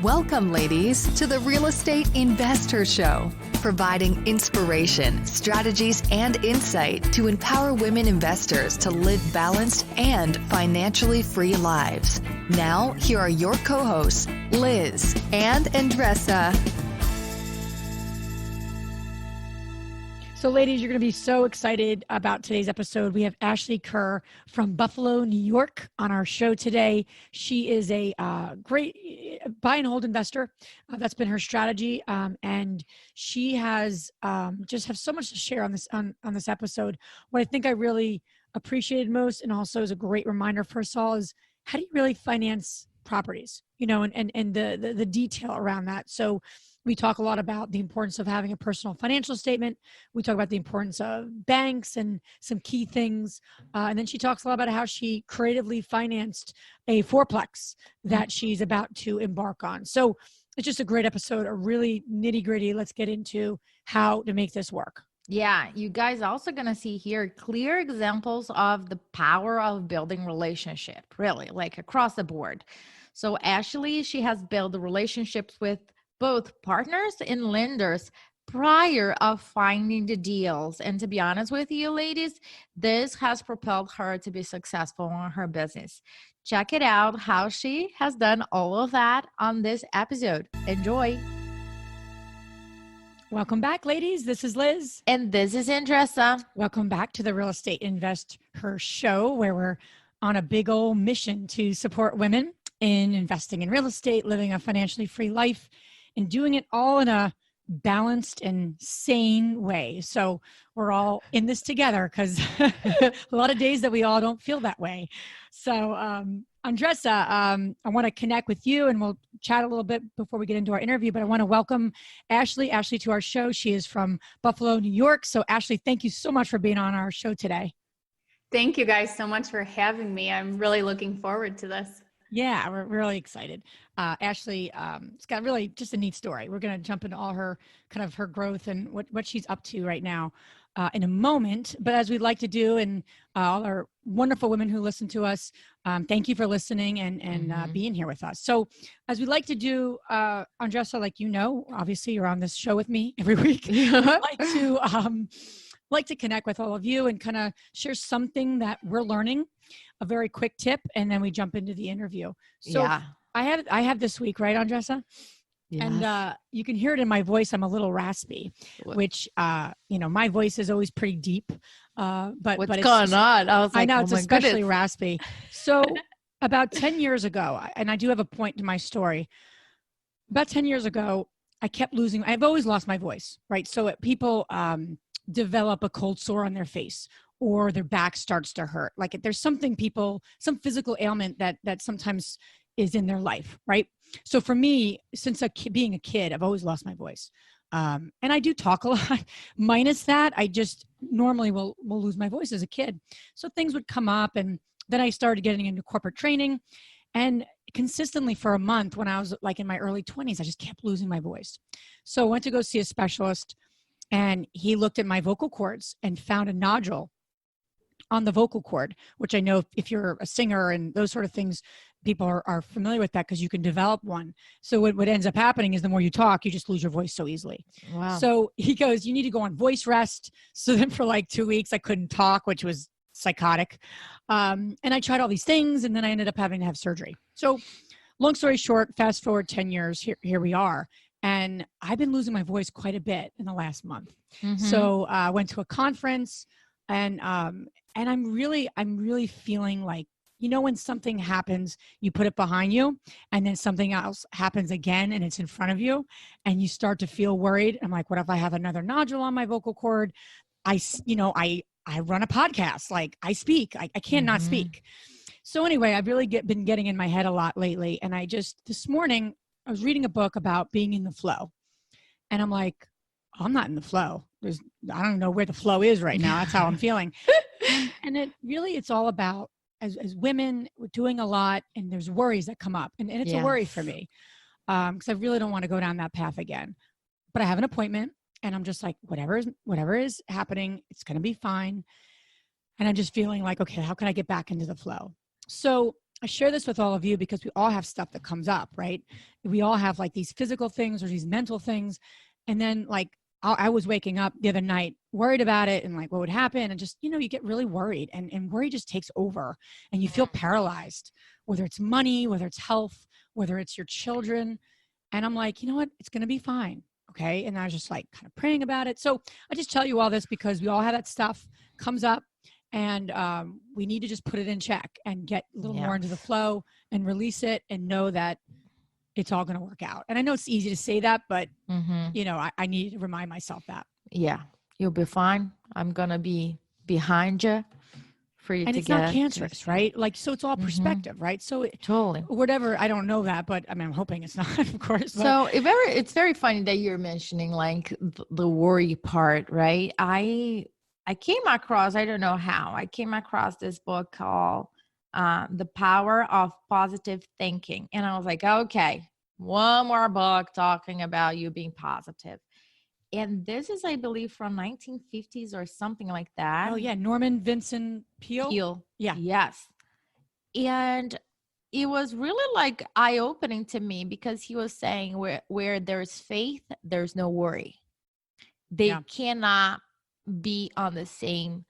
Welcome, ladies, to the Real Estate InvestHER Show, providing inspiration, strategies, and insight to empower women investors to live balanced and financially free lives. Now, here are your co-hosts, Liz and Andressa. So ladies, you're going to be so excited about today's episode. We have Ashley Kerr from Buffalo, New York on our show today. She is a great buy and hold investor. That's been her strategy. And she has just have so much to share on this episode. What I think I really appreciated most, and also is a great reminder for us all, is how do you really finance properties, and the detail around that. So we talk a lot about the importance of having a personal financial statement. We talk about the importance of banks and some key things. And then she talks a lot about how she creatively financed a fourplex that she's about to embark on. So it's just a great episode, a really nitty gritty. Let's get into how to make this work. Yeah, you guys are also going to see here clear examples of the power of building relationship, really, like across the board. So Ashley, she has built relationships with both partners and lenders prior of finding the deals. And to be honest with you, ladies, this has propelled her to be successful in her business. Check it out, how she has done all of that on this episode. Enjoy. Welcome back, ladies. This is Liz. And this is Andressa. Welcome back to the Real Estate InvestHER Show, where we're on a big old mission to support women in investing in real estate, living a financially free life, and doing it all in a balanced and sane way. So we're all in this together, because a lot of days that we all don't feel that way. So Andressa, I want to connect with you, and we'll chat a little bit before we get into our interview, but I want to welcome Ashley to our show. She is from Buffalo, New York. So Ashley, thank you so much for being on our show today. Thank you guys so much for having me. I'm really looking forward to this. Yeah, we're really excited. Ashley, it's got really just a neat story. We're going to jump into all her kind of her growth and what she's up to right now in a moment. But as we'd like to do, and all our wonderful women who listen to us, thank you for listening and being here with us. So as we like to do, Andressa, obviously you're on this show with me every week. I'd like to connect with all of you and kind of share something that we're learning, a very quick tip, and then we jump into the interview. So yeah. I have this week, right, Andressa? Yes. And you can hear it in my voice. I'm a little raspy, which, my voice is always pretty deep. But what's going on? I know, it's especially raspy. So about 10 years ago, and I do have a point to my story. About 10 years ago, I've always lost my voice, right? So people develop a cold sore on their face, or their back starts to hurt. Like there's some physical ailment that sometimes is in their life, right? So for me, since being a kid, I've always lost my voice. And I do talk a lot. Minus that, I just normally will lose my voice as a kid. So things would come up, and then I started getting into corporate training, and consistently for a month when I was like in my early 20s, I just kept losing my voice. So I went to go see a specialist, and he looked at my vocal cords and found a nodule on the vocal cord, which I know if you're a singer and those sort of things, people are familiar with that because you can develop one. So what ends up happening is the more you talk, you just lose your voice so easily. Wow. So he goes, you need to go on voice rest. So then for like 2 weeks, I couldn't talk, which was psychotic. And I tried all these things, and then I ended up having to have surgery. So long story short, fast forward 10 years, here we are. And I've been losing my voice quite a bit in the last month. Mm-hmm. So I went to a conference, and I'm really feeling like, when something happens, you put it behind you, and then something else happens again, and it's in front of you, and you start to feel worried. I'm like, what if I have another nodule on my vocal cord? I run a podcast, like I speak, I can't not speak. So anyway, I've really been getting in my head a lot lately. And this morning, I was reading a book about being in the flow, and I'm like, I'm not in the flow. I don't know where the flow is right now. That's how I'm feeling. And it's all about, as women, we're doing a lot, and there's worries that come up, and it's a worry for me, because I really don't want to go down that path again. But I have an appointment, and I'm just like, whatever is happening, it's going to be fine. And I'm just feeling like, okay, how can I get back into the flow? So I share this with all of you because we all have stuff that comes up, right? We all have like these physical things or these mental things. And then like I was waking up the other night worried about it and like what would happen. And just, you get really worried and worry just takes over and you feel paralyzed, whether it's money, whether it's health, whether it's your children. And I'm like, you know what? It's going to be fine. Okay. And I was just like kind of praying about it. So I just tell you all this because we all have that stuff comes up. And we need to just put it in check and get a little more into the flow and release it and know that it's all going to work out. And I know it's easy to say that, but I need to remind myself that. Yeah, you'll be fine. I'm going to be behind you for you and to it's get. not cancerous, right? Like, so it's all perspective, right? So totally. Whatever, I don't know that, but I mean, I'm hoping it's not, of course. But. So it's very funny that you're mentioning like the worry part, right? I came across, I don't know how, I came across this book called The Power of Positive Thinking. And I was like, okay, one more book talking about you being positive. And this is, I believe, from 1950s or something like that. Oh, yeah. Norman Vincent Peale? Yeah. Yes. And it was really like eye-opening to me because he was saying where there's faith, there's no worry. They cannot be on the same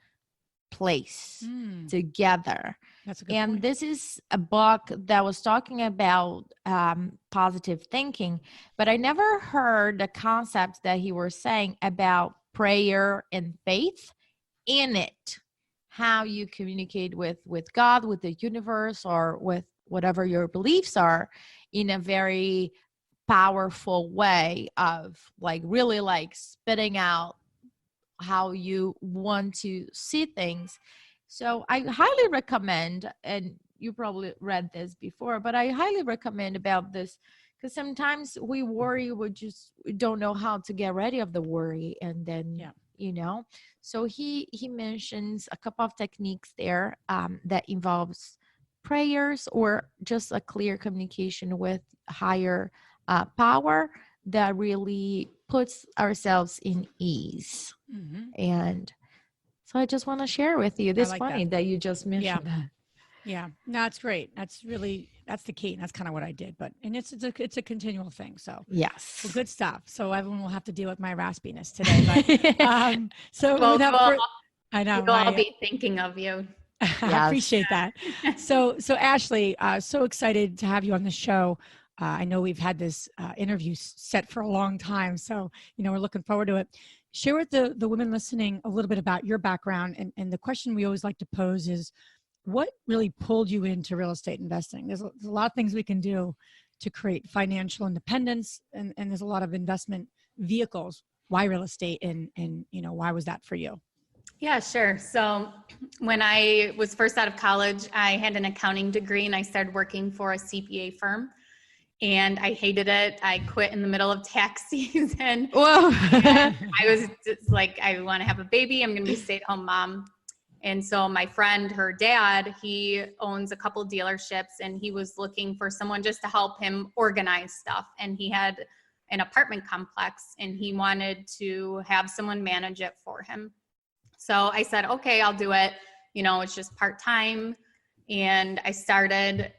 place together. That's a good and point. This is a book that was talking about positive thinking, but I never heard the concept that he was saying about prayer and faith in it, how you communicate with God, with the universe, or with whatever your beliefs are, in a very powerful way of like really like spitting out how you want to see things. So I highly recommend, and you probably read this before, but I highly recommend about this because sometimes we worry, we don't know how to get rid of the worry. And then, so he mentions a couple of techniques there that involves prayers or just a clear communication with higher power that really puts ourselves in ease. And so I just want to share with you. This funny that you just mentioned that. Yeah, no, it's great. That's the key. And that's kind of what I did, and it's a continual thing. So yes, well, good stuff. So everyone will have to deal with my raspiness today. But, I know we'll all be thinking of you. I appreciate that. So Ashley, so excited to have you on the show. I know we've had this interview set for a long time, so we're looking forward to it. Share with the women listening a little bit about your background, and the question we always like to pose is, what really pulled you into real estate investing? There's a lot of things we can do to create financial independence, and there's a lot of investment vehicles. Why real estate, and why was that for you? Yeah, sure. So when I was first out of college, I had an accounting degree and I started working for a CPA firm. And I hated it. I quit in the middle of tax season. Whoa. I was just like, I want to have a baby. I'm going to be a stay-at-home mom. And so my friend, her dad, he owns a couple dealerships and he was looking for someone just to help him organize stuff. And he had an apartment complex and he wanted to have someone manage it for him. So I said, okay, I'll do it. It's just part-time. And I started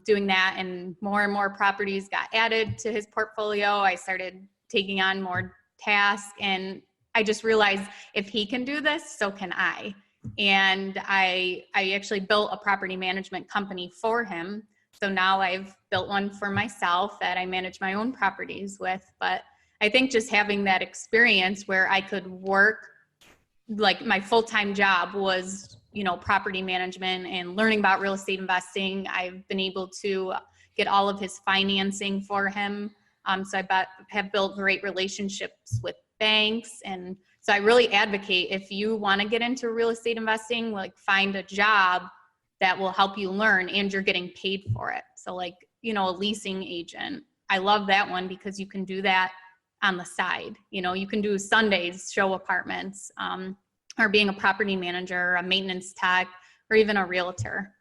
doing that, and more properties got added to his portfolio. I started taking on more tasks, and I just realized if he can do this, so can I. And I actually built a property management company for him. So now I've built one for myself that I manage my own properties with. But I think just having that experience where I could work, like my full-time job was property management and learning about real estate investing. I've been able to get all of his financing for him. So I have built great relationships with banks. And so I really advocate, if you want to get into real estate investing, like find a job that will help you learn and you're getting paid for it. So like, a leasing agent. I love that one because you can do that on the side. You can do Sundays, show apartments, or being a property manager, a maintenance tech, or even a realtor.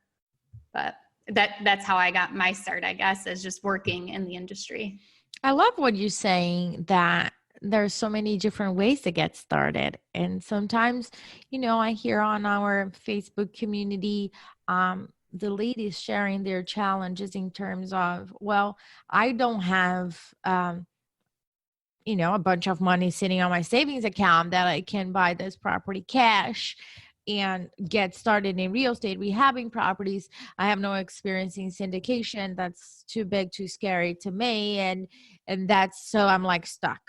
But that's how I got my start, I guess, is just working in the industry. I love what you're saying, that there's so many different ways to get started. And sometimes, I hear on our Facebook community, the ladies sharing their challenges in terms of, well, I don't have, a bunch of money sitting on my savings account that I can buy this property cash and get started in real estate, rehabbing properties. I have no experience in syndication. That's too big, too scary to me. And that's, so I'm like stuck.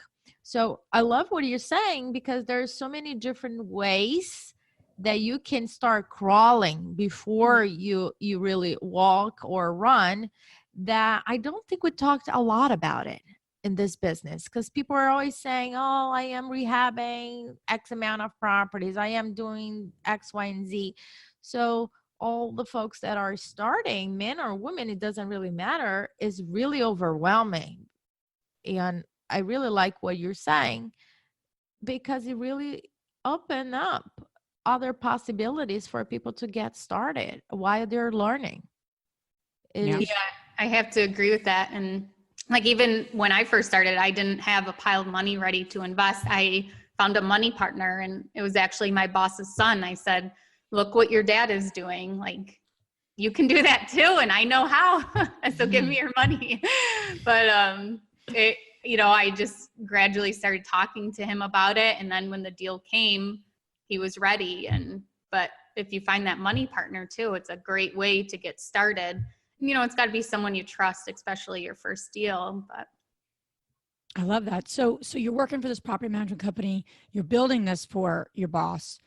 So I love what you're saying, because there's so many different ways that you can start crawling before you really walk or run, that I don't think we talked a lot about it in this business, because people are always saying, oh, I am rehabbing X amount of properties, I am doing X, Y, and Z. So all the folks that are starting, men or women, it doesn't really matter, is really overwhelming. And I really like what you're saying, because it really opened up other possibilities for people to get started while they're learning. Yeah, I have to agree with that. And like, even when I first started, I didn't have a pile of money ready to invest. I found a money partner, and it was actually my boss's son. I said, look what your dad is doing. Like, you can do that too. And I know how, so give me your money. But, I just gradually started talking to him about it. And then when the deal came, he was ready. But if you find that money partner too, it's a great way to get started. It's got to be someone you trust, especially your first deal. But I love that. So you're working for this property management company. You're building this for your boss.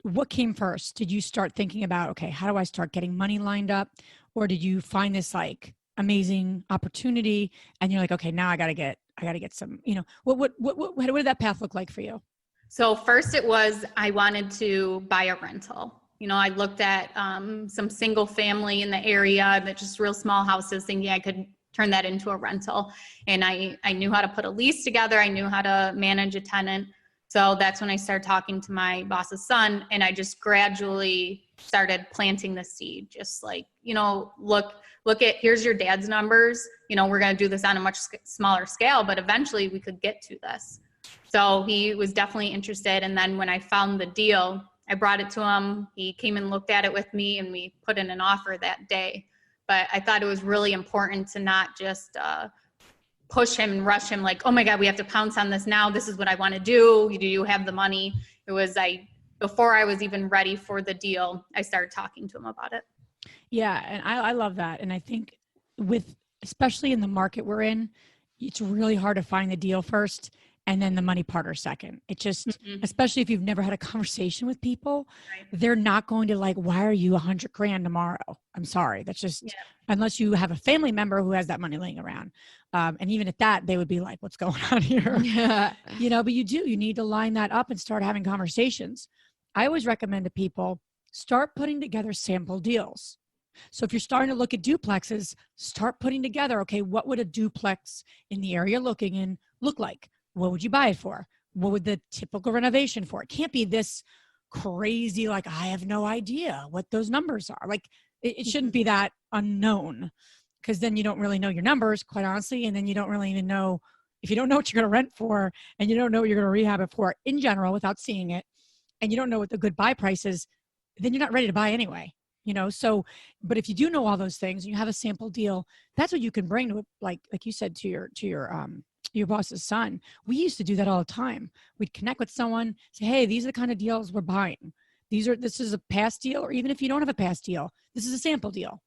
What came first? Did you start thinking about, okay, how do I start getting money lined up? Or did you find this like amazing opportunity and you're like, okay, now I got to get some, what did that path look like for you? So first it was, I wanted to buy a rental. I looked at some single family in the area, that just real small houses, thinking I could turn that into a rental. And I knew how to put a lease together. I knew how to manage a tenant. So that's when I started talking to my boss's son, and I just gradually started planting the seed. Just like, look at, here's your dad's numbers. We're going to do this on a much smaller scale, but eventually we could get to this. So he was definitely interested. And then when I found the deal, I brought it to him. He came and looked at it with me, and we put in an offer that day. But I thought it was really important to not just push him and rush him like, oh my God, we have to pounce on this now. This is what I want to do. Do you have the money? It was before I was even ready for the deal, I started talking to him about it. Yeah. And I love that. And I think especially in the market we're in, it's really hard to find the deal first and then the money partner second. It just, especially if you've never had a conversation with people, they're not going to like, why are you $100,000 tomorrow? I'm sorry. That's just, unless you have a family member who has that money laying around. And even at that, they would be like, what's going on here? But you need to line that up and start having conversations. I always recommend to people, start putting together sample deals. So if you're starting to look at duplexes, start putting together, okay, what would a duplex in the area looking in look like? What would you buy it for? What would the typical renovation for? It can't be this crazy, like, I have no idea what those numbers are. Like, it shouldn't be that unknown, because then you don't really know your numbers, quite honestly. And then you don't really even know, if you don't know what you're going to rent for, and you don't know what you're going to rehab it for in general without seeing it, and you don't know what the good buy price is, then you're not ready to buy anyway. So, but if you do know all those things and you have a sample deal, that's what you can bring to, like you said, to your boss's son. We used to do that all the time. We'd connect with someone, say, hey, these are the kind of deals we're buying. This is a past deal, or even if you don't have a past deal, this is a sample deal.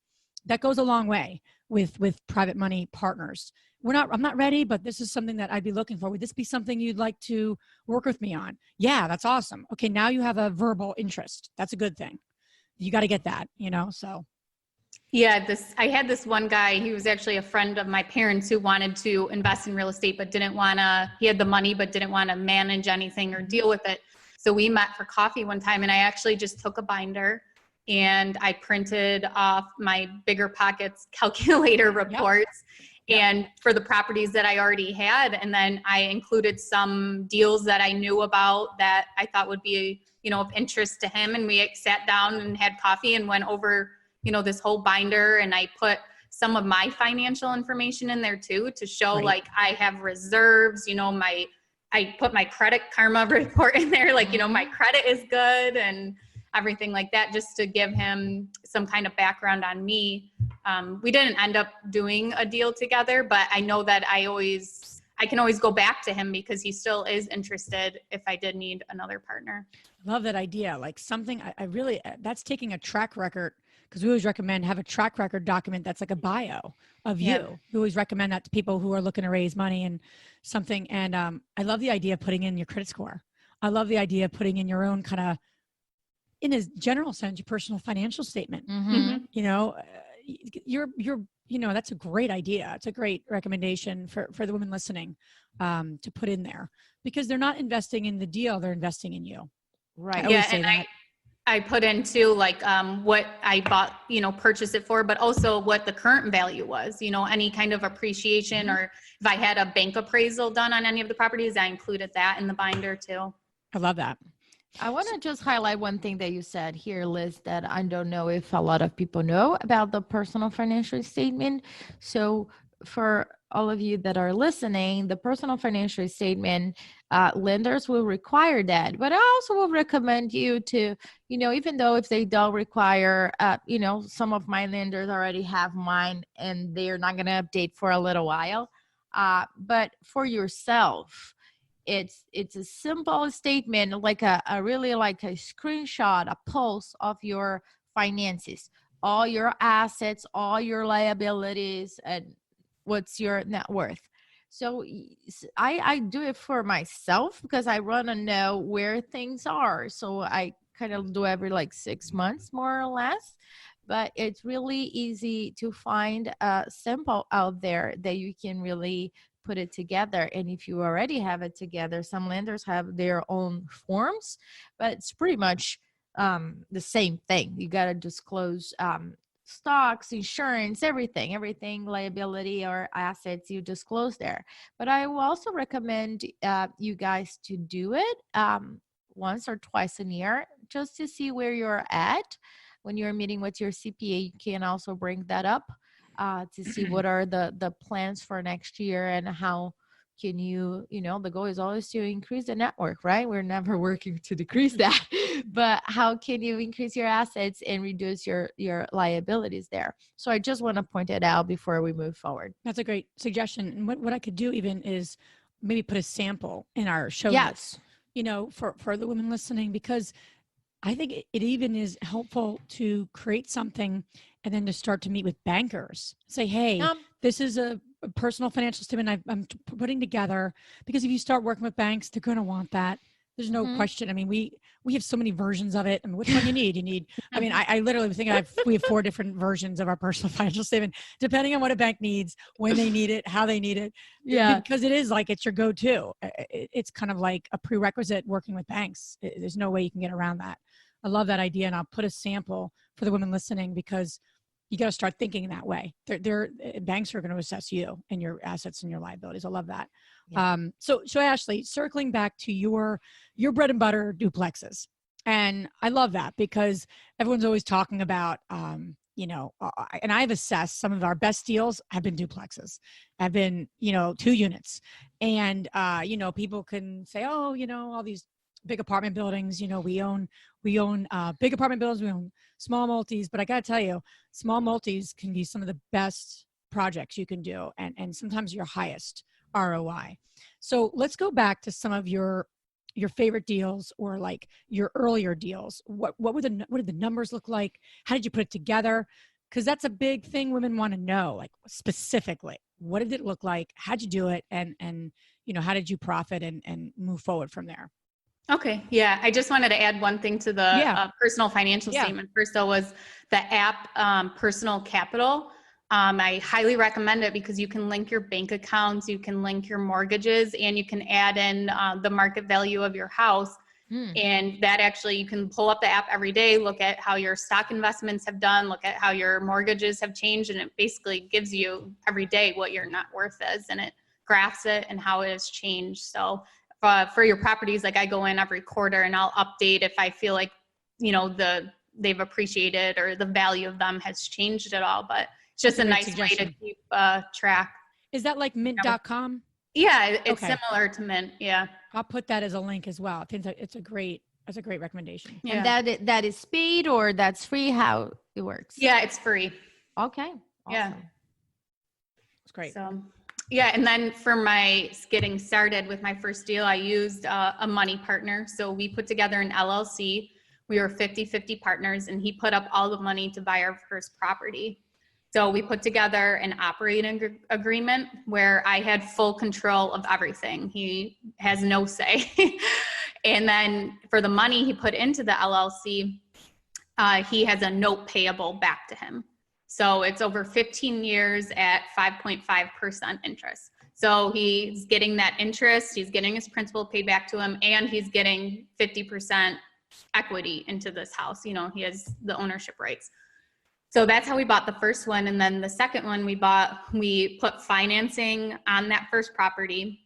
That goes a long way with private money partners. I'm not ready, but this is something that I'd be looking for. Would this be something you'd like to work with me on? Yeah, that's awesome. Okay, now you have a verbal interest. That's a good thing. You got to get that, so. Yeah, I had this one guy, he was actually a friend of my parents, who wanted to invest in real estate, but he had the money, but didn't want to manage anything or deal with it. So we met for coffee one time, and I actually just took a binder and I printed off my Bigger Pockets calculator reports and for the properties that I already had. And then I included some deals that I knew about that I thought would be, of interest to him. And we sat down and had coffee and went over, this whole binder. And I put some of my financial information in there too, to show like I have reserves, I put my Credit Karma report in there, like, my credit is good. And everything like that, just to give him some kind of background on me. We didn't end up doing a deal together, but I know that I can always go back to him because he still is interested if I did need another partner. Love that idea. Like something I really, that's taking a track record, because we always recommend have a track record document that's like a bio of you. Yeah. We always recommend that to people who are looking to raise money and something. And I love the idea of putting in your credit score. I love the idea of putting in your own kind of, in a general sense, your personal financial statement. Mm-hmm. You know, that's a great idea. It's a great recommendation for the women listening to put in there, because they're not investing in the deal. They're investing in you. Right. I always say that. I put into like what I bought, purchase it for, but also what the current value was, any kind of appreciation, or if I had a bank appraisal done on any of the properties, I included that in the binder too. I love that. I want to just highlight one thing that you said here, Liz, that I don't know if a lot of people know about the personal financial statement. So for all of you that are listening, the personal financial statement, lenders will require that. But I also will recommend you to, even though if they don't require, some of my lenders already have mine and they're not going to update for a little while. But for yourself, it's a simple statement, like a really like a screenshot, a pulse of your finances, all your assets, all your liabilities, and what's your net worth. So I do it for myself because I want to know where things are. So I kind of do every like 6 months, more or less. But it's really easy to find a sample out there that you can really put it together. And if you already have it together, some lenders have their own forms, but it's pretty much the same thing. You got to disclose stocks, insurance, everything, liability or assets, you disclose there. But I will also recommend you guys to do it once or twice a year, just to see where you're at. When you're meeting with your CPA, you can also bring that up to see what are the plans for next year, and how can you, the goal is always to increase the network, right? We're never working to decrease that, but how can you increase your assets and reduce your liabilities there? So I just want to point it out before we move forward. That's a great suggestion. And what I could do even is maybe put a sample in our show notes, for the women listening, because I think it even is helpful to create something and then to start to meet with bankers. Say, hey, this is a personal financial statement I'm putting together, because if you start working with banks, they're going to want that. There's no question. I mean, we have so many versions of it. And which one you need? I mean, I literally think we have 4 different versions of our personal financial statement, depending on what a bank needs, when they need it, how they need it. Yeah. Because it is like, it's your go-to. It's kind of like a prerequisite working with banks. There's no way you can get around that. I love that idea. And I'll put a sample for the women listening, because you got to start thinking that way. Banks are going to assess you and your assets and your liabilities. I love that. Yeah. So Ashley, circling back to your bread and butter duplexes. And I love that, because everyone's always talking about, and I've assessed some of our best deals have been duplexes, have been, 2 units. And, people can say, oh, all these big apartment buildings, we own big apartment buildings, we own small multis, but I got to tell you, small multis can be some of the best projects you can do, and sometimes your highest ROI. So let's go back to some of your favorite deals, or like your earlier deals. What did the numbers look like? How did you put it together? Because that's a big thing women want to know, like specifically, what did it look like? How'd you do it? And how did you profit and move forward from there? Okay. Yeah. I just wanted to add one thing to the personal financial statement. First, though, was the app Personal Capital. I highly recommend it because you can link your bank accounts, you can link your mortgages, and you can add in the market value of your house. And that actually, you can pull up the app every day, look at how your stock investments have done, look at how your mortgages have changed. And it basically gives you every day what your net worth is, and it graphs it and how it has changed. So for your properties, like I go in every quarter and I'll update if I feel like, they've appreciated or the value of them has changed at all. But it's just a nice way to keep track. Is that like mint.com? Yeah, it's similar to Mint. Yeah. I'll put that as a link as well. I think it's a great That's a great recommendation. And that is paid or that's free? How it works? Yeah, it's free. Okay. Awesome. Yeah. It's great. So, yeah. And then for my getting started with my first deal, I used a money partner. So we put together an LLC. We were 50-50 partners, and he put up all the money to buy our first property. So we put together an operating agreement where I had full control of everything. He has no say. And then for the money he put into the LLC, he has a note payable back to him. So it's over 15 years at 5.5% interest. So he's getting that interest, he's getting his principal paid back to him, and he's getting 50% equity into this house. You know, he has the ownership rights. So that's how we bought the first one. And then the second one we put financing on that first property,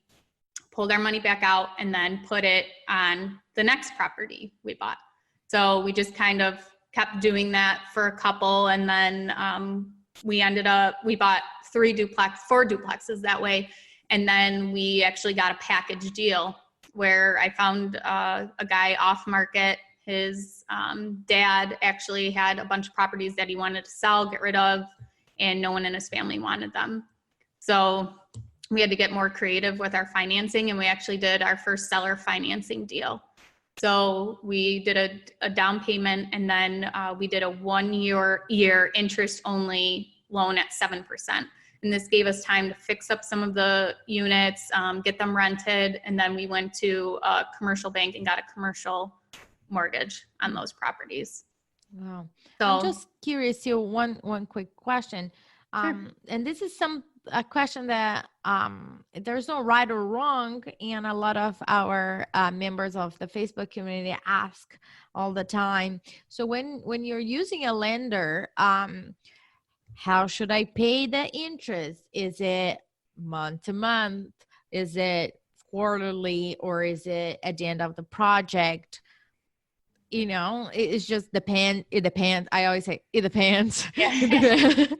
pulled our money back out, and then put it on the next property we bought. So we just kind of kept doing that for a couple. And then we bought 4 duplexes that way. And then we actually got a package deal where I found a guy off market. His dad actually had a bunch of properties that he wanted to sell, get rid of, and no one in his family wanted them. So we had to get more creative with our financing, and we actually did our first seller financing deal. So we did a down payment, and then we did a 1-year interest only loan at 7%. And this gave us time to fix up some of the units, get them rented, and then we went to a commercial bank and got a commercial mortgage on those properties. Wow. So I'm just curious here, one quick question. Sure. And this is a question that there's no right or wrong, and a lot of our members of the Facebook community ask all the time. So when you're using a lender, how should I pay the interest? Is it month to month? Is it quarterly, or is it at the end of the project? You know, it's just depend. It depends. I always say it depends. Yeah. It depends.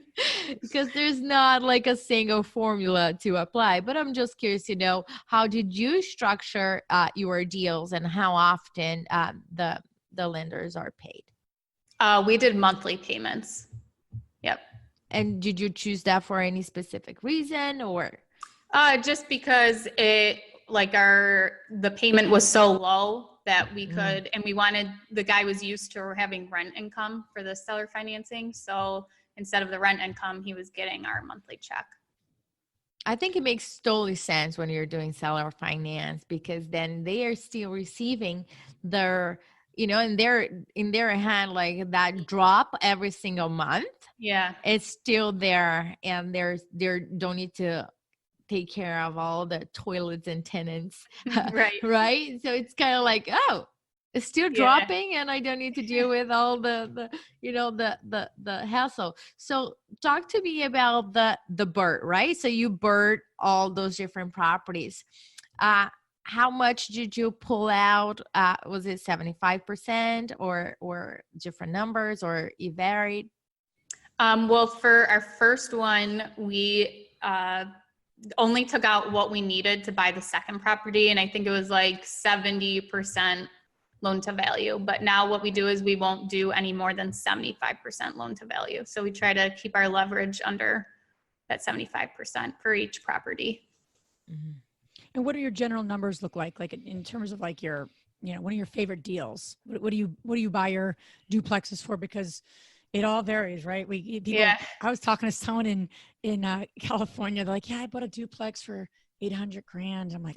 Because there's not like a single formula to apply. But I'm just curious to know, how did you structure your deals, and how often the lenders are paid? We did monthly payments. Yep. And did you choose that for any specific reason, or? Just because the payment was so low that we could, and the guy was used to having rent income for the seller financing. So instead of the rent income, he was getting our monthly check. I think it makes totally sense when you're doing seller finance, because then they are still receiving their, in their hand, like that drop every single month. Yeah. It's still there, and they don't need to take care of all the toilets and tenants. Right. Right. So it's kind of like, oh, it's still dropping, and I don't need to deal with all the hassle. So talk to me about the BERT, right? So you BERT all those different properties. How much did you pull out? Was it 75% or different numbers, or it varied? Well, for our first one, we only took out what we needed to buy the second property. And I think it was like 70% loan to value. But now what we do is we won't do any more than 75% loan to value. So we try to keep our leverage under that 75% for each property. Mm-hmm. And what do your general numbers look like in terms of like your, one of your favorite deals? What do you buy your duplexes for? Because it all varies, right? I was talking to someone in California. They're like, yeah, I bought a duplex for $800,000. I'm like,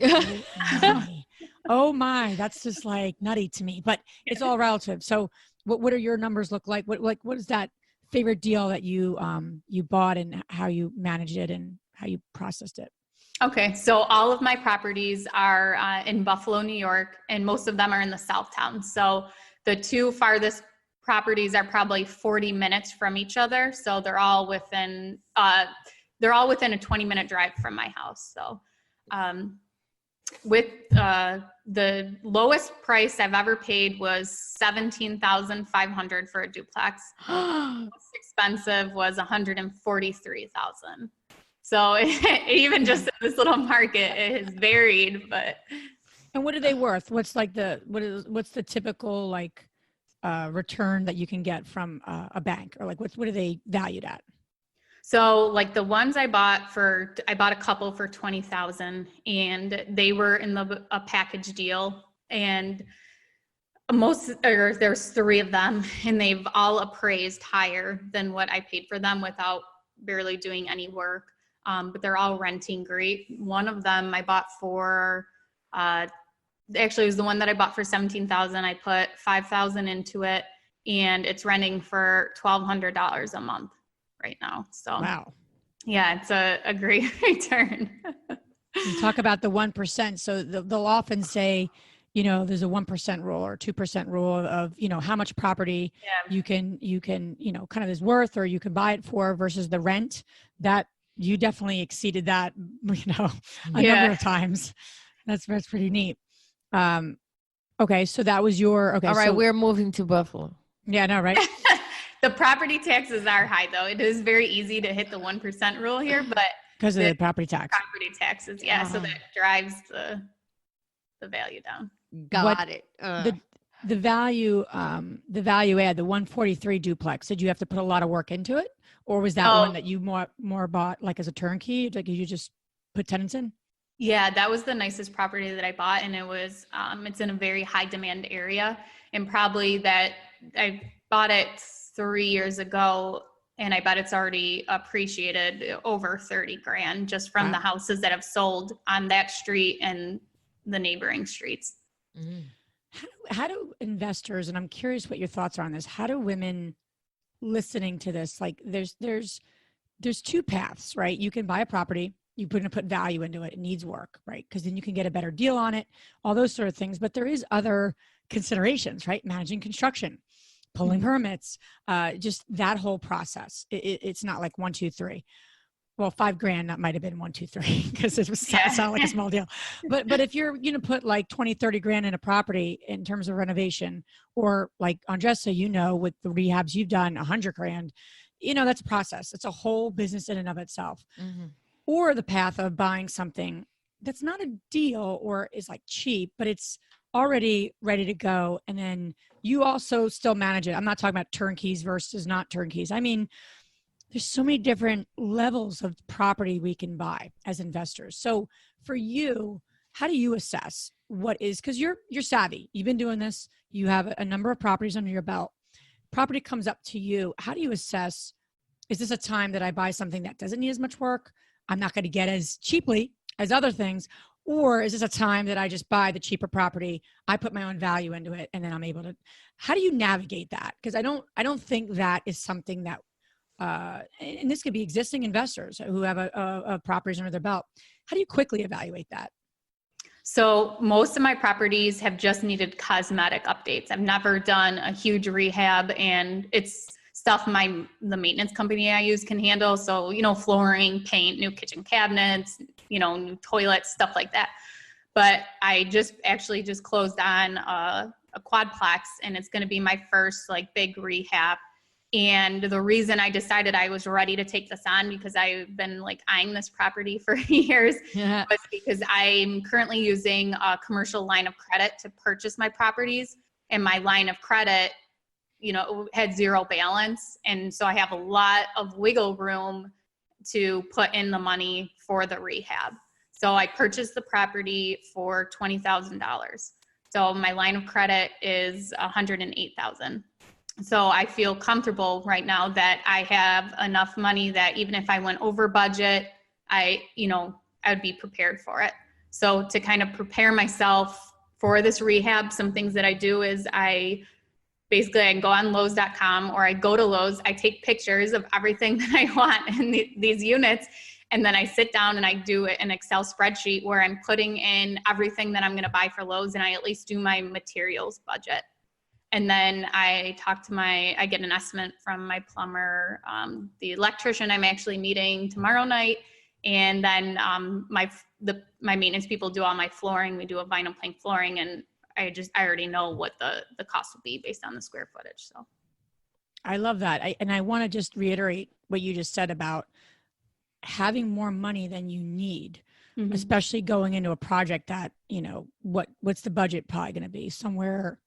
oh my, that's just like nutty to me, but it's all relative. So what do your numbers look like? What is that favorite deal that you bought, and how you managed it and how you processed it? Okay. So all of my properties are in Buffalo, New York, and most of them are in the South Town. So the 2 farthest properties are probably 40 minutes from each other. So they're all within a 20-minute drive from my house. So with the lowest price I've ever paid was $17,500 for a duplex. Most expensive was $143,000. So even just in this little market, it has varied, but And what are they worth? What's like what's the typical like return that you can get from a bank, or like what are they valued at? So like the ones I bought a couple for 20,000, and they were in a package deal, and there's 3 of them, and they've all appraised higher than what I paid for them without barely doing any work. But they're all renting great. One of them I bought for, actually it was the one that I bought for 17,000. I put 5,000 into it, and it's renting for $1,200 a month right now. So wow. Yeah, it's a great return. You talk about the 1%. So they'll often say, there's a 1% rule or 2% rule of, how much property you can, kind of is worth, or you can buy it for, versus the rent. That you definitely exceeded that, a number of times. That's pretty neat. Okay. So that was your, okay. All right. So, We're moving to Buffalo. Yeah, no, right. The property taxes are high though. It is very easy to hit the 1% rule here, but because of the property tax. Property taxes. Yeah. So that drives the value down. Got it. The value add, the 143 duplex, did you have to put a lot of work into it? Or was that one that you more bought like as a turnkey? Like you just put tenants in? Yeah, that was the nicest property that I bought. And it was, it's in a very high demand area. And probably that I bought it 3 years ago, and I bet it's already appreciated over 30 grand just from the houses that have sold on that street and the neighboring streets. Mm. How do investors, and I'm curious what your thoughts are on this, how do women listening to this, like there's 2 paths, right? You can buy a property, you're going to put value into it. It needs work, right? Because then you can get a better deal on it, all those sort of things. But there is other considerations, right? Managing construction, pulling permits, just that whole process. It's not like 1, 2, 3. Well, $5,000, that might've been 1, 2, 3, because it sounded like a small deal. But if you're, put like 20, 30 grand in a property in terms of renovation, or like Andressa, with the rehabs you've done, 100 grand, that's a process. It's a whole business in and of itself. Mm-hmm. Or the path of buying something that's not a deal or is like cheap, but it's already ready to go. And then you also still manage it. I'm not talking about turnkeys versus not turnkeys. I mean, there's so many different levels of property we can buy as investors. So for you, how do you assess what is, because you're savvy, you've been doing this, you have a number of properties under your belt, property comes up to you. How do you assess, is this a time that I buy something that doesn't need as much work, I'm not going to get as cheaply as other things? Or is this a time that I just buy the cheaper property, I put my own value into it, and then I'm able to, how do you navigate that? Because I don't think that is something that, and this could be existing investors who have a properties under their belt. How do you quickly evaluate that? So most of my properties have just needed cosmetic updates. I've never done a huge rehab, and it's stuff the maintenance company I use can handle. So, flooring, paint, new kitchen cabinets, new toilets, stuff like that. But I just closed on a quadplex, and it's going to be my first like big rehab. And the reason I decided I was ready to take this on, because I've been like eyeing this property for years, was because I'm currently using a commercial line of credit to purchase my properties. And my line of credit, had zero balance. And so I have a lot of wiggle room to put in the money for the rehab. So I purchased the property for $20,000. So my line of credit is $108,000. So I feel comfortable right now that I have enough money that even if I went over budget, I would be prepared for it. So to kind of prepare myself for this rehab, some things that I do is I can go on Lowe's.com, or I go to Lowe's, I take pictures of everything that I want in these units. And then I sit down and I do an Excel spreadsheet where I'm putting in everything that I'm going to buy for Lowe's, and I at least do my materials budget. And then I get an estimate from my plumber, the electrician I'm actually meeting tomorrow night. And then my maintenance people do all my flooring. We do a vinyl plank flooring, and I already know what the cost will be based on the square footage. So I love that. And I want to just reiterate what you just said about having more money than you need. especially going into a project that, what's the budget probably going to be somewhere.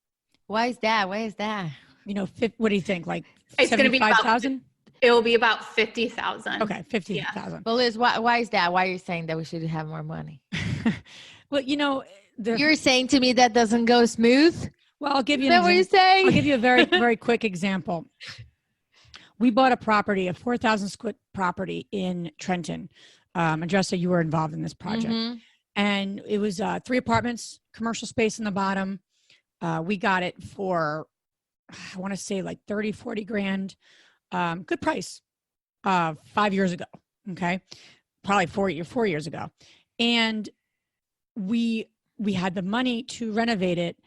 Why is that? What do you think? Like It's going to be 75,000? It will be about 50,000. Okay. 50,000. Yeah. Well, Liz, why is that? Why are you saying that we should have more money? Well, you're saying to me that doesn't go smooth? Well, I'll give you Is that what you're saying? I'll give you a very, very quick example. We bought a 4,000 square property in Trenton. Andressa, you were involved in this project. And it was 3 apartments, commercial space in the bottom. We got it for, I want to say like 30, 40 grand. Good price 5 years ago. Okay. Probably 4 years ago. And we had the money to renovate it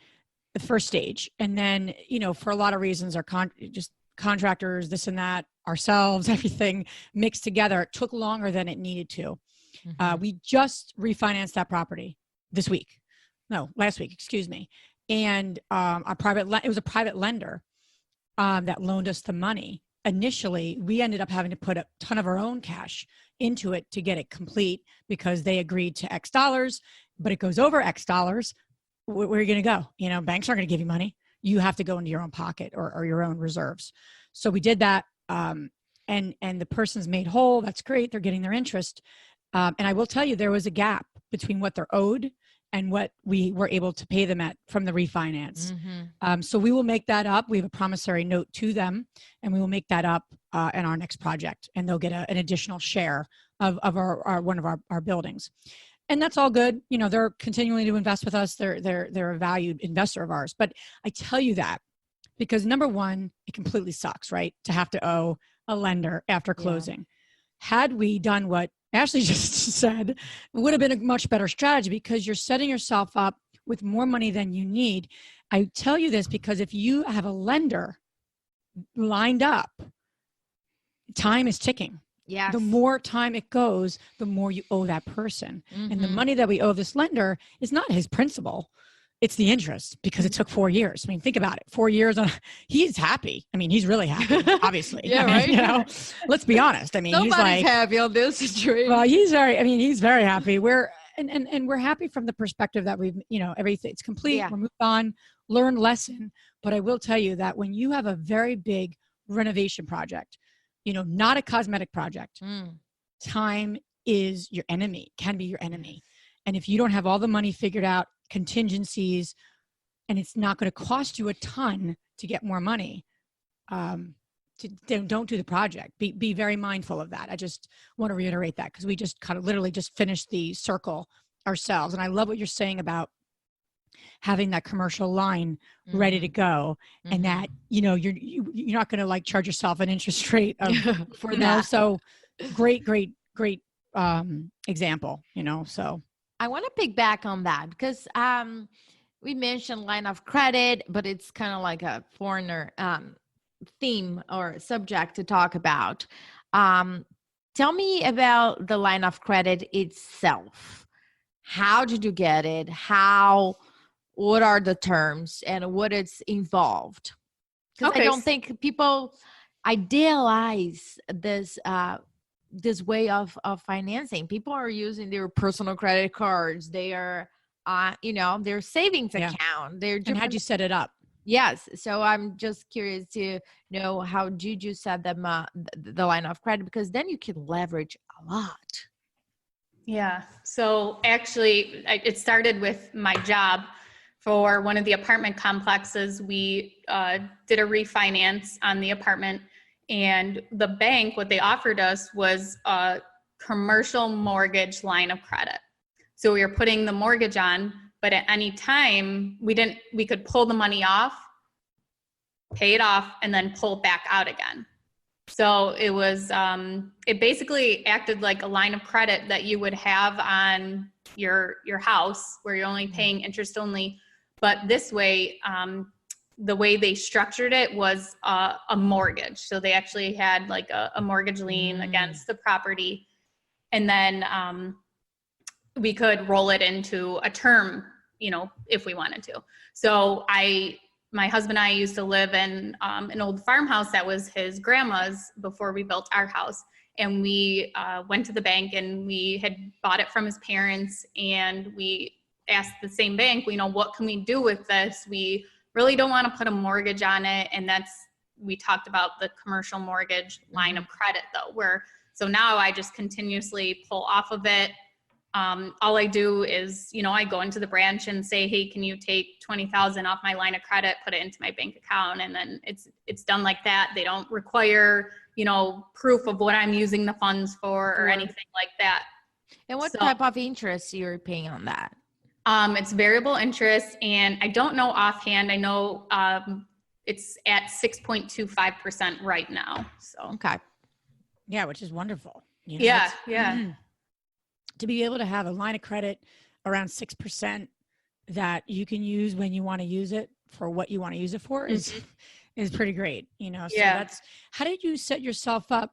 the first stage. And then, for a lot of reasons, our just contractors, this and that, ourselves, everything mixed together. It took longer than it needed to. We just refinanced that property last week, excuse me. And it was a private lender that loaned us the money. Initially, we ended up having to put a ton of our own cash into it to get it complete because they agreed to X dollars, but it goes over X dollars. Where are you going to go? Banks aren't going to give you money. You have to go into your own pocket or your own reserves. So we did that. And the person's made whole. That's great. They're getting their interest. And I will tell you, there was a gap between what they're owed and what we were able to pay them from the refinance. So we will make that up. We have a promissory note to them, and we will make that up in our next project. And they'll get an additional share of one of our buildings. And that's all good. They're continuing to invest with us. They're a valued investor of ours. But I tell you that because number one, it completely sucks, right? To have to owe a lender after closing. Had we done what Ashley just said, it would have been a much better strategy because you're setting yourself up with more money than you need. I tell you this because if you have a lender lined up, time is ticking. Yes. The more time it goes, the more you owe that person. And the money that we owe this lender is not his principal. It's the interest because it took 4 years. I mean, think about it. 4 years he's happy. I mean, he's really happy, obviously. Yeah, right. Let's be honest. I mean, Nobody's he's like happy on this situation. Well, he's very happy. We're happy from the perspective that we've, everything it's complete. Yeah. We're moved on, learn lesson. But I will tell you that when you have a very big renovation project, not a cosmetic project, time is your enemy, can be your enemy. And if you don't have all the money figured out, contingencies, and it's not going to cost you a ton to get more money, don't do the project. Be very mindful of that. I just want to reiterate that because we just kind of literally just finished the circle ourselves. And I love what you're saying about having that commercial line ready to go, and that you're not going to like charge yourself an interest rate for that. So great example. So I want to pick back on that because we mentioned line of credit, but it's kind of like a foreigner theme or subject to talk about. Tell me about the line of credit itself. How did you get it? What are the terms and what it's involved? Because I don't think people idealize this way of financing. People are using their personal credit cards. They are, their savings account. And how'd you set it up? Yes. So I'm just curious to know how did you set them the line of credit, because then you can leverage a lot. Yeah. So actually, it started with my job. For one of the apartment complexes, we did a refinance on the apartment, and the bank, what they offered us was a commercial mortgage line of credit. So we were putting the mortgage on, but at any time we could pull the money off, pay it off, and then pull back out again. So it was, it basically acted like a line of credit that you would have on your house where you're only paying interest only. But this way, the way they structured it was a mortgage. So they actually had like a mortgage lien against the property. And then we could roll it into a term, if we wanted to. So my husband and I used to live in an old farmhouse that was his grandma's before we built our house. and we went to the bank, and we had bought it from his parents, and we asked the same bank, what can we do with this? We really don't want to put a mortgage on it. And we talked about the commercial mortgage line of credit though, so now I just continuously pull off of it. All I do is, I go into the branch and say, hey, can you take 20,000 off my line of credit, put it into my bank account? And then it's done like that. They don't require, proof of what I'm using the funds for or anything like that. And what type of interest you're paying on that? It's variable interest, and I don't know offhand. I know it's at 6.25% right now. So okay, yeah, which is wonderful. Yeah. To be able to have a line of credit around 6% that you can use when you want to use it for what you want to use it for is pretty great. So how did you set yourself up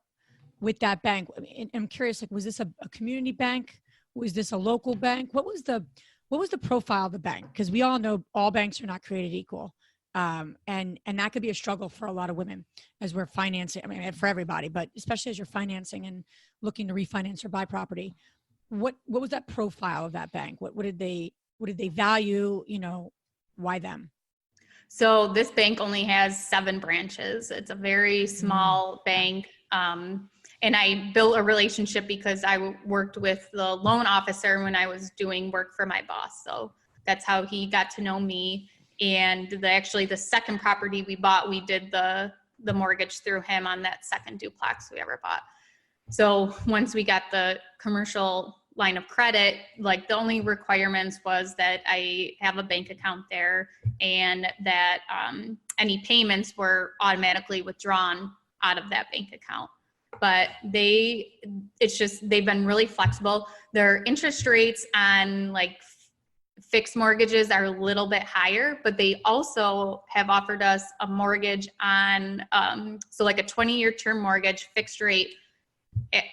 with that bank? I mean, I'm curious, was this a community bank? Was this a local bank? What was the profile of the bank? Because we all know all banks are not created equal. And that could be a struggle for a lot of women as we're financing. I mean, for everybody, but especially as you're financing and looking to refinance or buy property. What was that profile of that bank? What did they value? Why them? So this bank only has 7 branches. It's a very small bank. And I built a relationship because I worked with the loan officer when I was doing work for my boss. So that's how he got to know me. And the second property we bought, we did the mortgage through him on that second duplex we ever bought. So once we got the commercial line of credit, the only requirements was that I have a bank account there, and that any payments were automatically withdrawn out of that bank account. But they've been really flexible. Their interest rates on fixed mortgages are a little bit higher, but they also have offered us a mortgage on, a 20-year term mortgage, fixed rate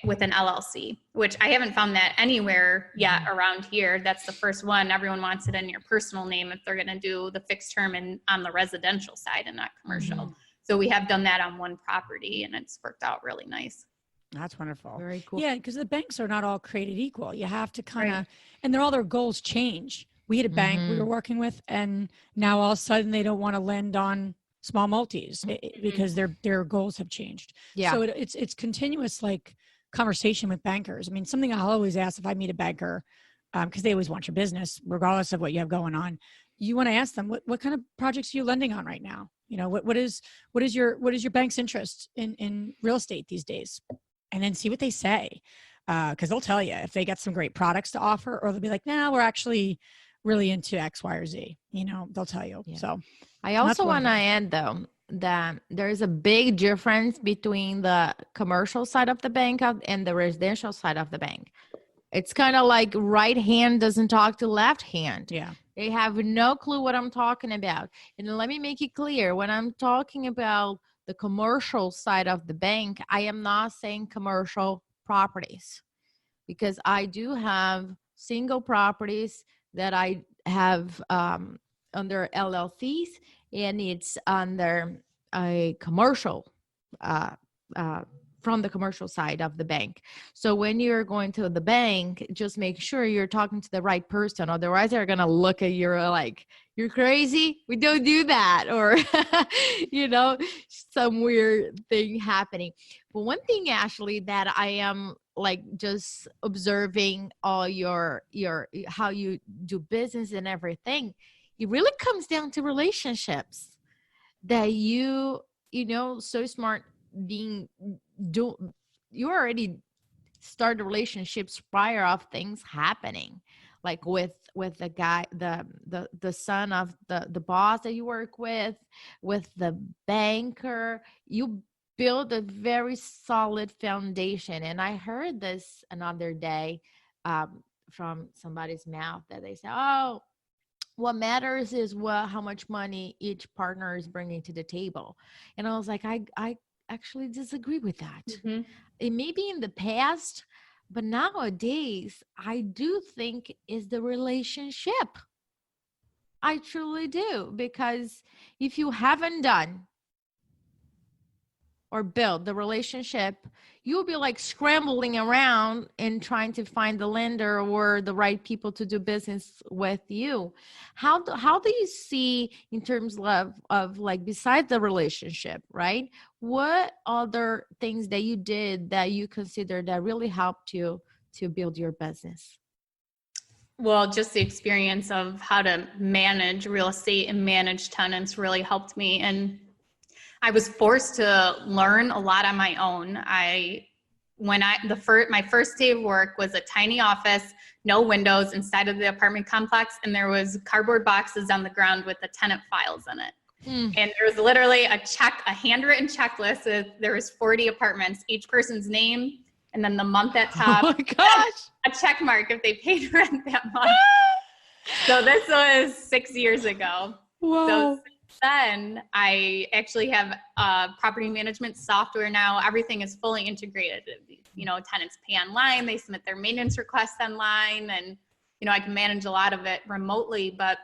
with an LLC, which I haven't found that anywhere yet around here. That's the first one. Everyone wants it in your personal name if they're going to do the fixed term on the residential side and not commercial. So we have done that on one property, and it's worked out really nice. That's wonderful. Very cool. Yeah, because the banks are not all created equal. You have to kind of, and all their goals change. We had a bank we were working with, and now all of a sudden they don't want to lend on small multis because their goals have changed. Yeah. So it's continuous conversation with bankers. I mean, something I'll always ask if I meet a banker, because they always want your business, regardless of what you have going on. You want to ask them what kind of projects are you lending on right now? What is your bank's interest in real estate these days? And then see what they say, because they'll tell you if they got some great products to offer, or they'll be like, "Nah, we're actually really into X, Y, or Z." They'll tell you. Yeah. So I also want to add though that there's a big difference between the commercial side of the bank and the residential side of the bank. It's kind of like right hand doesn't talk to left hand. Yeah. They have no clue what I'm talking about. And let me make it clear, when I'm talking about the commercial side of the bank, I am not saying commercial properties, because I do have single properties that I have under LLCs, and it's under a commercial from the commercial side of the bank. So when you're going to the bank, just make sure you're talking to the right person. Otherwise, they're going to look at you like, "You're crazy. We don't do that." Or, some weird thing happening. But one thing, Ashley, that I am just observing all your how you do business and everything, it really comes down to relationships that you so smart you already started relationships prior of things happening, like with the guy, the son of the boss that you work with the banker. You build a very solid foundation. And I heard this another day from somebody's mouth that they say, "Oh, what matters is how much money each partner is bringing to the table." And I was like, I actually disagree with that. It may be in the past, but nowadays I do think is the relationship. I truly do, because if you haven't done or build the relationship, you'll be like scrambling around and trying to find the lender or the right people to do business with you. How do you see in terms of like besides the relationship, right? What other things that you did that you consider that really helped you to build your business? Well, just the experience of how to manage real estate and manage tenants really helped me. And I was forced to learn a lot on my own. My first day of work was a tiny office, no windows inside of the apartment complex, and there was cardboard boxes on the ground with the tenant files in it. And there was literally a handwritten checklist. There was 40 apartments, each person's name, and then the month at top. Oh my gosh. A check mark if they paid rent that month. So this was 6 years ago. Whoa. So since then, I actually have property management software now. Everything is fully integrated. You know, tenants pay online, they submit their maintenance requests online, and, you know, I can manage a lot of it remotely. But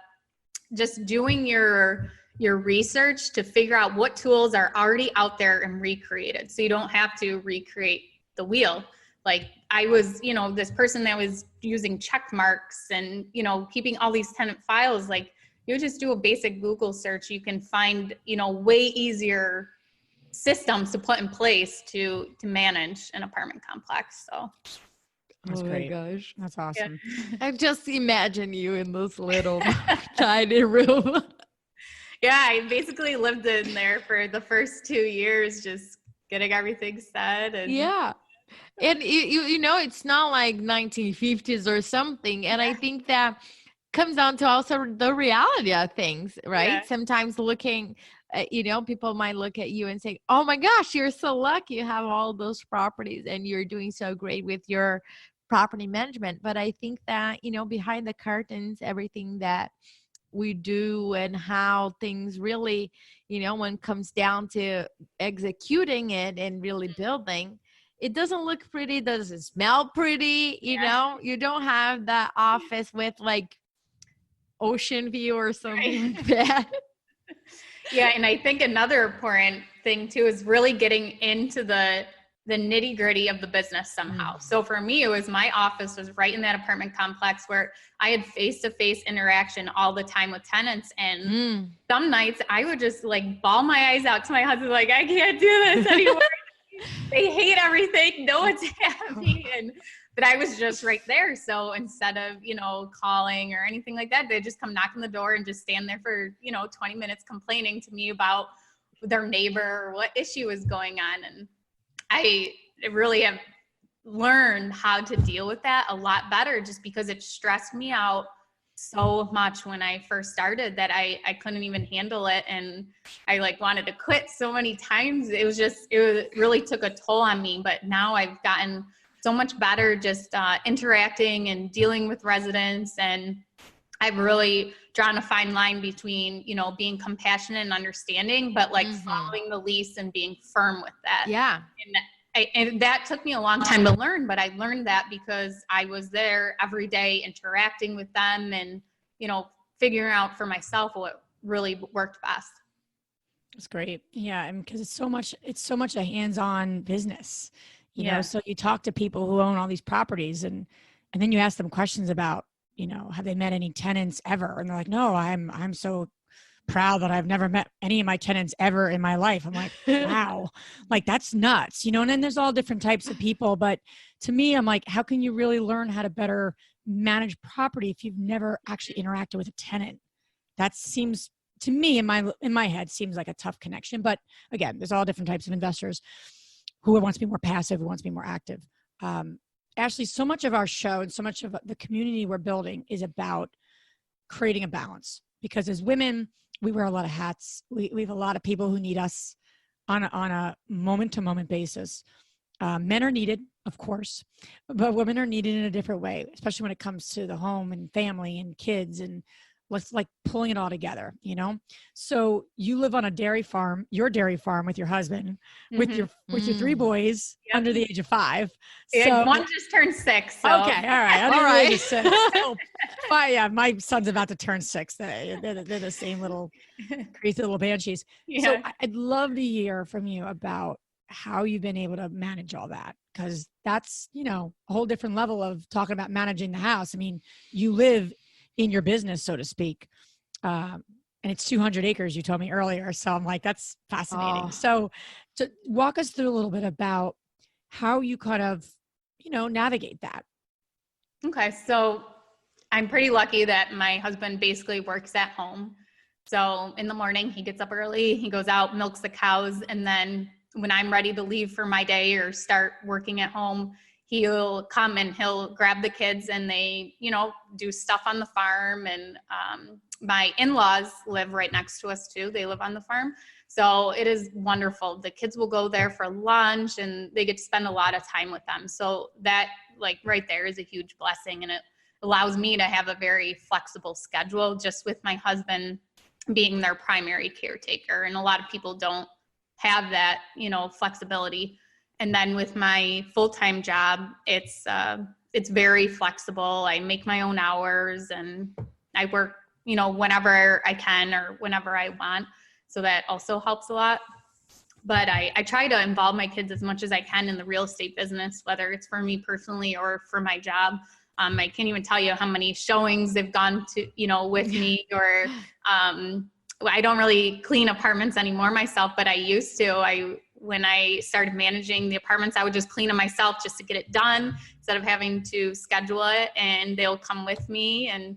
just doing your research to figure out what tools are already out there and recreated, so you don't have to recreate the wheel. Like I was, you know, this person that was using check marks and, you know, keeping all these tenant files. Like you just do a basic Google search, you can find, you know, way easier systems to put in place to manage an apartment complex. So That's great. My gosh. That's awesome. Yeah. I just imagine you in this little tiny room. Yeah, I basically lived in there for the first 2 years, just getting everything set. And yeah. And you know, it's not like 1950s or something. And I think that comes down to also the reality of things, right? Yeah. Sometimes looking, you know, people might look at you and say, oh my gosh, you're so lucky you have all those properties and you're doing so great with your property management. But I think that, you know, behind the curtains, everything that we do and how things really, you know, when it comes down to executing it and really building, it doesn't look pretty, doesn't smell pretty, you know, you don't have that office with like ocean view or something like that. Yeah, and I think another important thing too is really getting into the nitty gritty of the business somehow. So for me, it was my office was right in that apartment complex where I had face-to-face interaction all the time with tenants. And some nights I would just like bawl my eyes out to my husband, like, I can't do this anymore. They hate everything. No one's happy. But I was just right there. So instead of, you know, calling or anything like that, they just come knock on the door and just stand there for, you know, 20 minutes complaining to me about their neighbor or what issue is going on. And I really have learned how to deal with that a lot better, just because it stressed me out so much when I first started that I couldn't even handle it. And I like wanted to quit so many times. It really took a toll on me. But now I've gotten so much better just interacting and dealing with residents. And I've really drawn a fine line between, you know, being compassionate and understanding, but like following the lease and being firm with that. Yeah. And that took me a long time to learn, but I learned that because I was there every day interacting with them and, you know, figuring out for myself what really worked best. That's great. Yeah. And because it's so much a hands-on business, you know, so you talk to people who own all these properties and then you ask them questions about, you know, have they met any tenants ever? And they're like, no, I'm so proud that I've never met any of my tenants ever in my life. I'm like, wow, like that's nuts, you know? And then there's all different types of people. But to me, I'm like, how can you really learn how to better manage property if you've never actually interacted with a tenant? That seems to me in my head seems like a tough connection. But again, there's all different types of investors who wants to be more passive, who wants to be more active. Ashley, so much of our show and so much of the community we're building is about creating a balance, because as women, we wear a lot of hats. We have a lot of people who need us on a moment-to-moment basis. Men are needed, of course, but women are needed in a different way, especially when it comes to the home and family and kids and let's like pulling it all together, you know? So you live on a dairy farm, your dairy farm with your husband, with your 3 boys under the age of 5. So one just turned 6. So. Okay. All right. All right. 6. So, yeah, my son's about to turn 6. They're the same little crazy little banshees. Yeah. So I'd love to hear from you about how you've been able to manage all that. Cause that's, a whole different level of talking about managing the house. I mean, you live in your business, so to speak. And it's 200 acres, you told me earlier. So I'm like, that's fascinating. Oh. So to walk us through a little bit about how you kind of, navigate that. Okay. So I'm pretty lucky that my husband basically works at home. So in the morning, he gets up early, he goes out, milks the cows. And then when I'm ready to leave for my day or start working at home, he'll come and he'll grab the kids and they, do stuff on the farm. And my in-laws live right next to us too. They live on the farm. So it is wonderful. The kids will go there for lunch and they get to spend a lot of time with them. So that right there is a huge blessing. And it allows me to have a very flexible schedule just with my husband being their primary caretaker. And a lot of people don't have that, flexibility. And then with my full-time job, it's very flexible. I make my own hours and I work, whenever I can or whenever I want. So that also helps a lot. But I try to involve my kids as much as I can in the real estate business, whether it's for me personally or for my job. I can't even tell you how many showings they've gone to, with me, or I don't really clean apartments anymore myself, but I used to. When I started managing the apartments, I would just clean them myself just to get it done instead of having to schedule it, and they'll come with me, and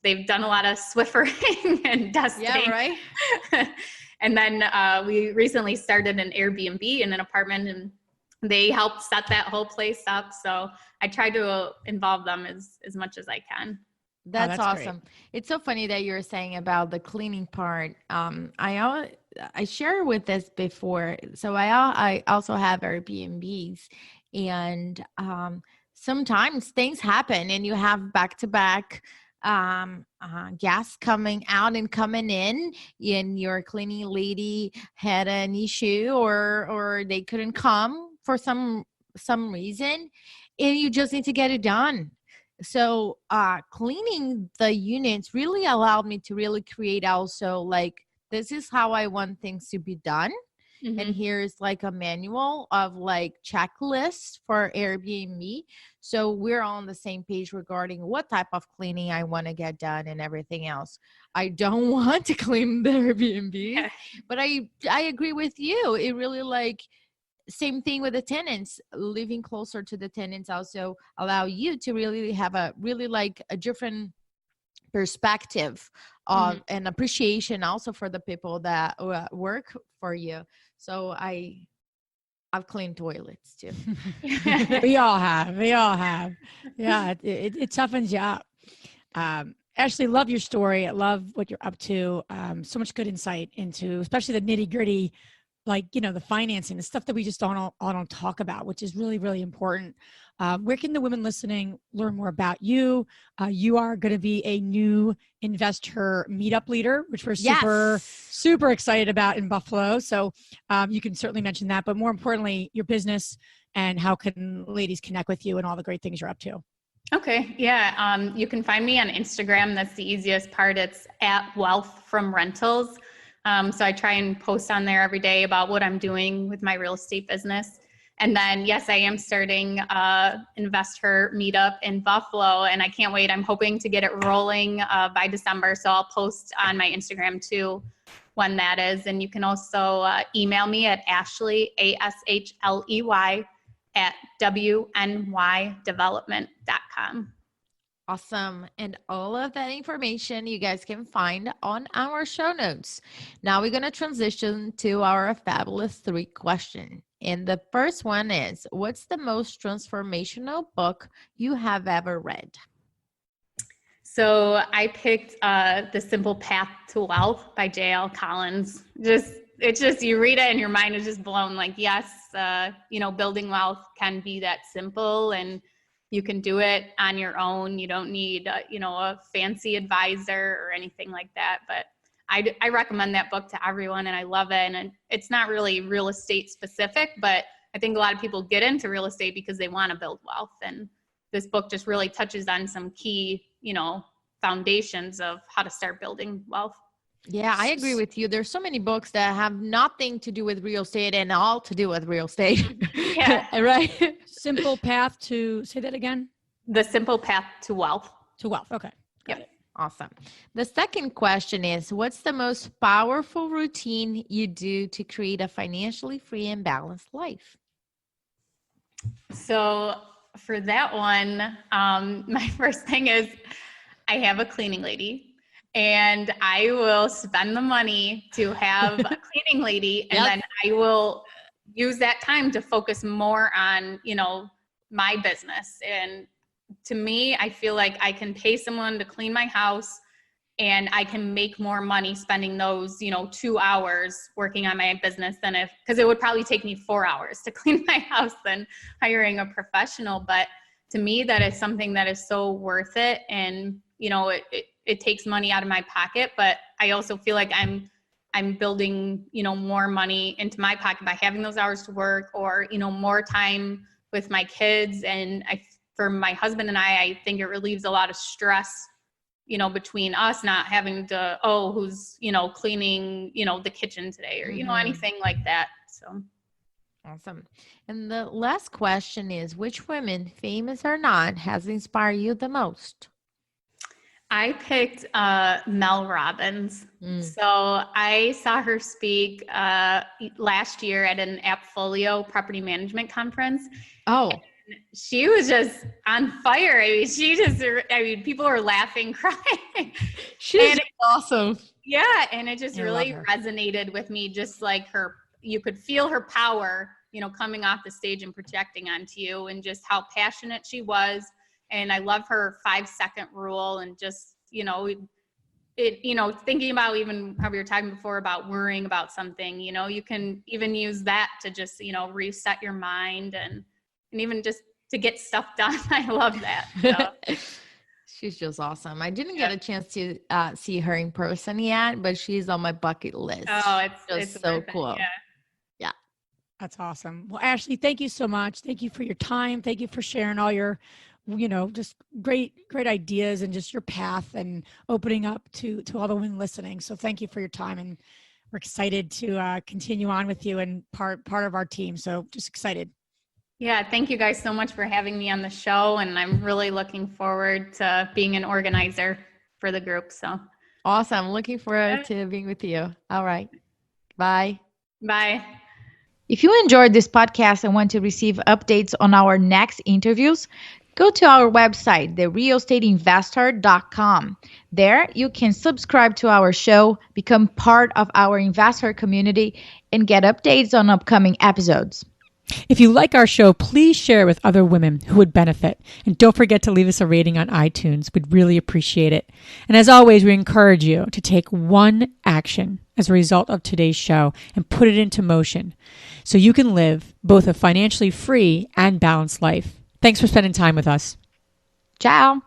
they've done a lot of Swiffering and dusting. Yeah, right. And then we recently started an Airbnb in an apartment, and they helped set that whole place up. So I try to involve them as much as I can. That's awesome. Great. It's so funny that you're saying about the cleaning part. I share with this before. So I also have Airbnbs, and sometimes things happen and you have back-to-back gas coming out and coming in, and your cleaning lady had an issue or they couldn't come for some reason, and you just need to get it done. So cleaning the units really allowed me to really create also like, this is how I want things to be done. Mm-hmm. And here's like a manual of like checklists for Airbnb. So we're all on the same page regarding what type of cleaning I want to get done and everything else. I don't want to clean the Airbnb, but I agree with you. It really like, same thing with the tenants. Living closer to the tenants also allow you to really have a different perspective of and appreciation also for the people that work for you. So I've cleaned toilets too. We all have. Yeah, it toughens you up. Ashley, love your story. I love what you're up to. So much good insight into, especially the nitty gritty, like, the financing, the stuff that we just don't talk about, which is really, really important. Where can the women listening learn more about you? You are going to be a new InvestHER Meetup Leader, which we're super excited about in Buffalo. So you can certainly mention that, but more importantly, your business and how can ladies connect with you and all the great things you're up to. Okay. Yeah. You can find me on Instagram. That's the easiest part. It's @wealthfromrentals. So I try and post on there every day about what I'm doing with my real estate business. And then, yes, I am starting InvestHER Meetup in Buffalo, and I can't wait. I'm hoping to get it rolling by December. So I'll post on my Instagram too when that is. And you can also email me at Ashley, ASHLEY, @WNYdevelopment.com. Awesome. And all of that information you guys can find on our show notes. Now we're going to transition to our fabulous 3 question. And the first one is, what's the most transformational book you have ever read? So I picked The Simple Path to Wealth by J.L. Collins. It's just, you read it and your mind is just blown. Like, yes, building wealth can be that simple, and you can do it on your own. You don't need, a fancy advisor or anything like that. But I recommend that book to everyone, and I love it. And it's not really real estate specific, but I think a lot of people get into real estate because they want to build wealth. And this book just really touches on some key, foundations of how to start building wealth. Yeah, I agree with you. There's so many books that have nothing to do with real estate and all to do with real estate. Yeah. Right. Simple path to, say that again? The Simple Path to Wealth. To wealth. Okay. Got Yep. it. Awesome. The second question is, what's the most powerful routine you do to create a financially free and balanced life? So for that one, my first thing is I have a cleaning lady. And I will spend the money to have a cleaning lady, and Yep. then I will use that time to focus more on, my business. And to me, I feel like I can pay someone to clean my house and I can make more money spending those, 2 hours working on my business because it would probably take me 4 hours to clean my house than hiring a professional. But to me, that is something that is so worth it. And, it takes money out of my pocket, but I also feel like I'm building, more money into my pocket by having those hours to work, or, more time with my kids. And for my husband and I think it relieves a lot of stress, between us not having to, who's, cleaning, the kitchen today, or, anything like that. So. Awesome. And the last question is, which women, famous or not, has inspired you the most? I picked Mel Robbins. So I saw her speak last year at an Appfolio property management conference. Oh, She was just on fire. I mean, people were laughing, crying. she's awesome. Yeah, and it just I really love her. resonated with me, just like you could feel her power, coming off the stage and projecting onto you, and just how passionate she was. And I love her 5-second rule, and just, thinking about even how we were talking before about worrying about something, you can even use that to just, reset your mind and even just to get stuff done. I love that. So. She's just awesome. I didn't get a chance to see her in person yet, but she's on my bucket list. Oh, It's it's so worth it. cool. Yeah. That's awesome. Well, Ashley, thank you so much. Thank you for your time. Thank you for sharing all your, just great ideas and just your path and opening up to all the women listening. So thank you for your time, and we're excited to continue on with you and part of our team. So just excited. Yeah, thank you guys so much for having me on the show, and I'm really looking forward to being an organizer for the group. So Awesome. Looking forward to being with you. All right. Bye. bye. If you enjoyed this podcast and want to receive updates on our next interviews, go to our website, therealestateinvestor.com. There, you can subscribe to our show, become part of our InvestHER community, and get updates on upcoming episodes. If you like our show, please share it with other women who would benefit. And don't forget to leave us a rating on iTunes. We'd really appreciate it. And as always, we encourage you to take one action as a result of today's show and put it into motion so you can live both a financially free and balanced life. Thanks for spending time with us. Ciao.